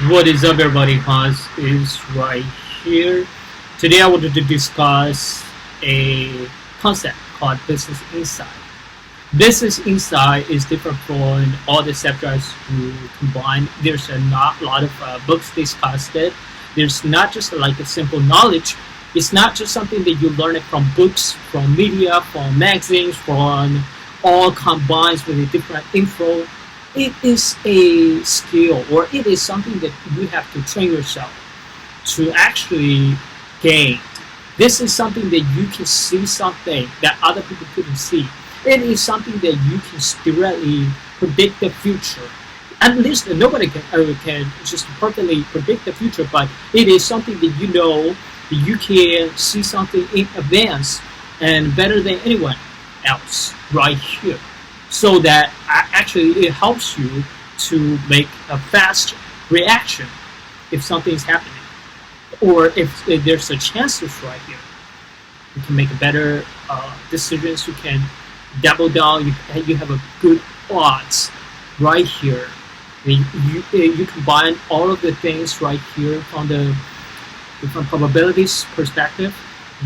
What is up, everybody? Hans is right here. Today, I wanted to discuss a concept called business insight. Business insight is different from all the subjects you combine. There's not a lot of books discussed it. There's not just like a simple knowledge. It's not just something that you learn it from books, from media, from magazines, from all combined with a different info. It is a skill, or it is something that you have to train yourself to actually gain. This is something that you can see something that other people couldn't see. It is something that you can directly predict the future. At least nobody can just perfectly predict the future, but it is something that you know that you can see something in advance and better than anyone else right here. So that actually it helps you to make a fast reaction if something's happening, or if there's a chances right here. You can make a better decisions. You can double down. You have a good odds right here. You combine all of the things right here from the different probabilities perspective.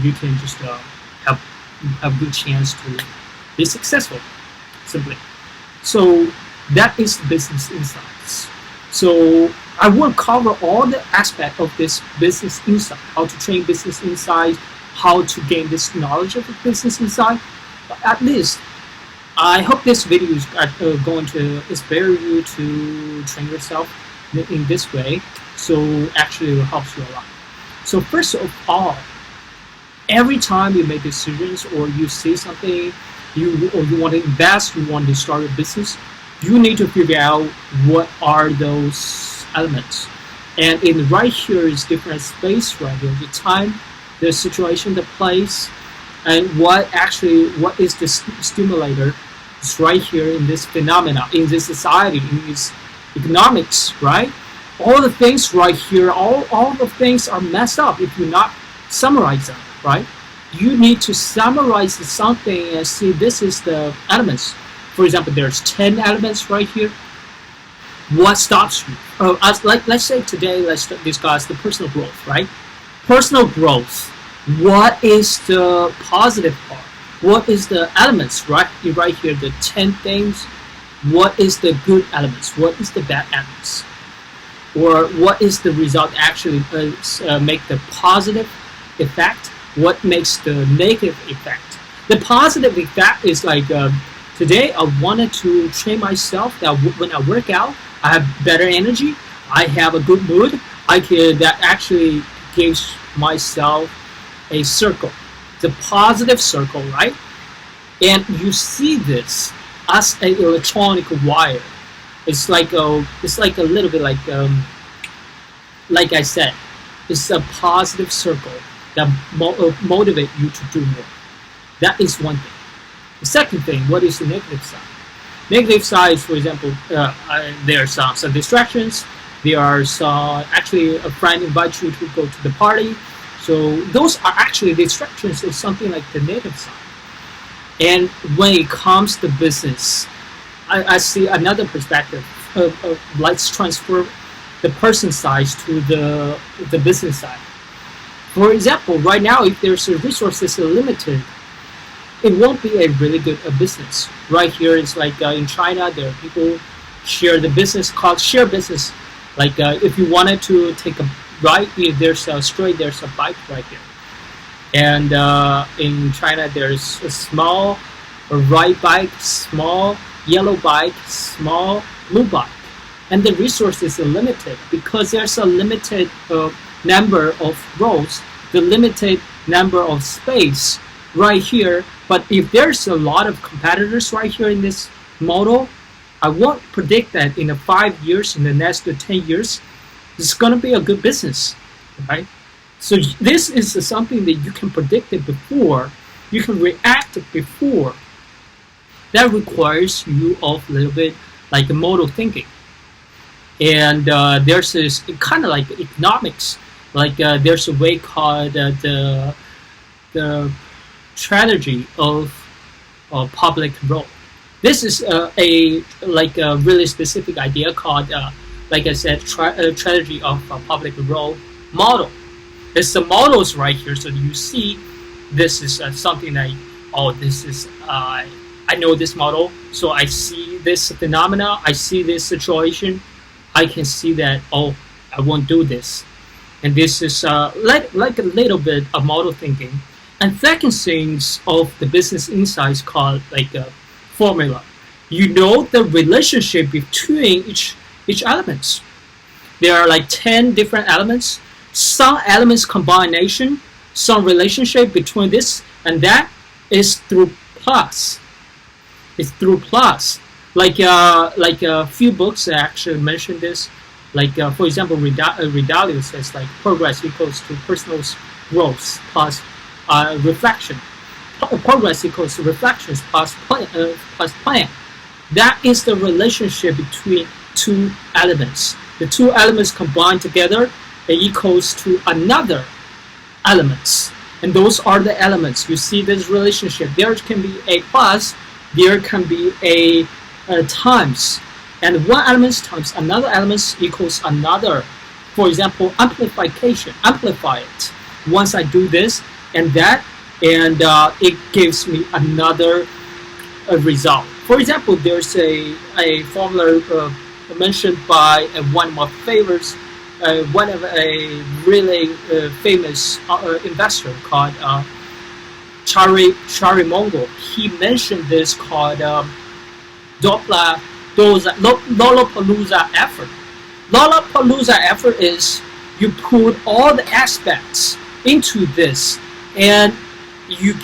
You can just have a good chance to be successful. Simply. So that is business insights. So I will cover all the aspect of this business insight, how to train business insight, how to gain this knowledge of the business insight. But at least I hope this video is going to inspire you to train yourself in this way. So actually it will help you a lot. So first of all, every time you make decisions or you see something, you want to invest, you want to start a business, you need to figure out what are those elements. And in right here is different space right here, the time, the situation, the place, and what is the stimulator. It's right here in this phenomena, in this society, in this economics, right? All the things right here, all the things are messed up if you not summarize them, right? You need to summarize something and see this is the elements. For example, there's 10 elements right here. What stops you? Let's say today, let's discuss the personal growth, right? Personal growth. What is the positive part? What is the elements right here? The 10 things. What is the good elements? What is the bad elements? Or what is the result actually make the positive effect? What makes the negative effect? The positive effect is like today I wanted to train myself that when I work out, I have better energy, I have a good mood. That actually gives myself a circle, the positive circle, right? And you see this as an electronic wire. It's like a little bit like I said, it's a positive circle that motivate you to do more. That is one thing. The second thing, what is the negative side? Negative side is, for example, there are some distractions. There are some, actually a friend invites you to go to the party. So those are actually distractions of something like the negative side. And when it comes to business, I see another perspective. Let's transfer the person side to the business side. For example, right now, if there's a resources limited, it won't be a really good business. Right here, it's like in China, there are people share the business called share business. Like if you wanted to take a ride, there's a bike right here. And in China, there's a small right bike, small yellow bike, small blue bike. And the resources are limited because there's a limited number of roads, the limited number of space right here. But if there's a lot of competitors right here in this model, I won't predict that in the 5 years, in the next 10 years, it's going to be a good business, right? So this is something that you can predict it before, you can react it before. That requires you of a little bit like a model thinking. And there's this kind of like economics, like there's a way called the strategy of public role. This is a really specific idea called like I said, strategy of a public role model. There's the models right here, so you see this is something like, oh, this is I know this model, so I see this phenomena, I see this situation, I can see that, oh, I won't do this. And this is like a little bit of model thinking. And second things of the business insights called like a formula. You know the relationship between each elements. There are like 10 different elements. Some elements combination, some relationship between this and that is through plus. It's through plus. Like a few books actually mention this. Like for example, Ridalio says like progress equals to personal growth plus reflection. Progress equals to reflections plus plan. That is the relationship between two elements. The two elements combined together, it equals to another elements. And those are the elements. You see this relationship. There can be a plus, there can be a times. And one element times another element equals another. For example, amplification. Amplify it. Once I do this and that, and it gives me another result. For example, there's a formula mentioned by one of my favorites, one of a really famous investor called Charlie Munger. He mentioned this called Lollapalooza effort. Lollapalooza effort is you put all the aspects into this, and you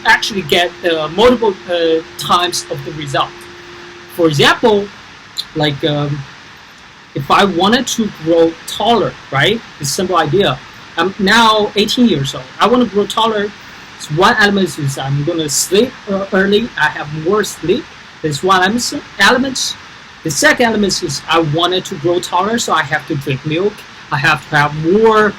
actually get multiple times of the result. For example, like if I wanted to grow taller, right? It's a simple idea. I'm now 18 years old. I want to grow taller. So one element is I'm going to sleep early. I have more sleep. There's one element. The second element is I wanted to grow taller, so I have to drink milk. I have to have more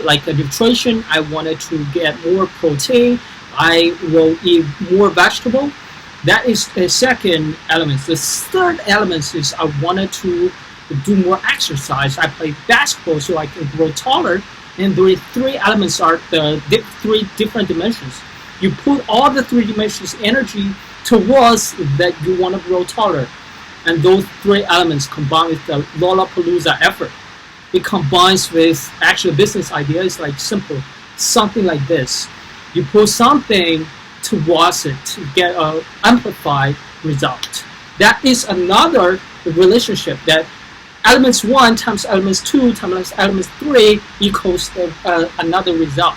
like a nutrition. I wanted to get more protein. I will eat more vegetable. That is the second element. The third element is I wanted to do more exercise. I play basketball so I can grow taller. And the three elements are the three different dimensions. You put all the three dimensions energy towards that you want to grow taller. And those three elements combine with the Lollapalooza effort. It combines with actual business ideas like simple, something like this. You put something towards it to get an amplified result. That is another relationship that elements 1 times elements 2 times elements 3 equals another result.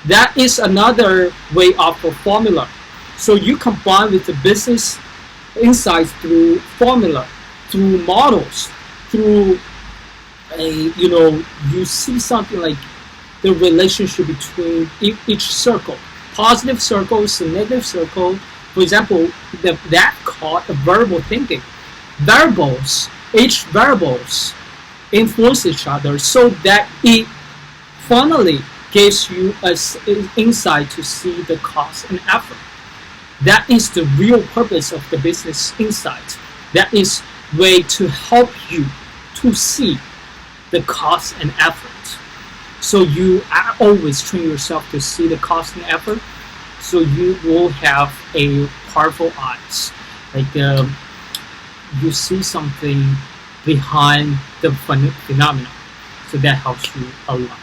That is another way of a formula. So you combine with the business insights through formula, through models, through you see something like the relationship between each circle. Positive circles and negative circle. For example, that called a variable thinking. Each variables influence each other so that it finally gives you an insight to see the cost and effort. That is the real purpose of the business insight. That is way to help you to see the cost and effort. So you always train yourself to see the cost and effort, so you will have a powerful eyes. Like you see something behind the phenomenon. So that helps you a lot.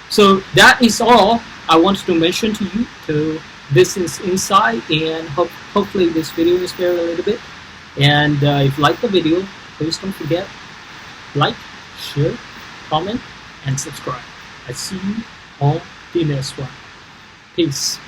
So that is all I wanted to mention to you, to Business Insight, and hopefully this video inspired a little bit. And if you like the video, please don't forget, like, share, comment, and subscribe. I see you on the next one. Peace.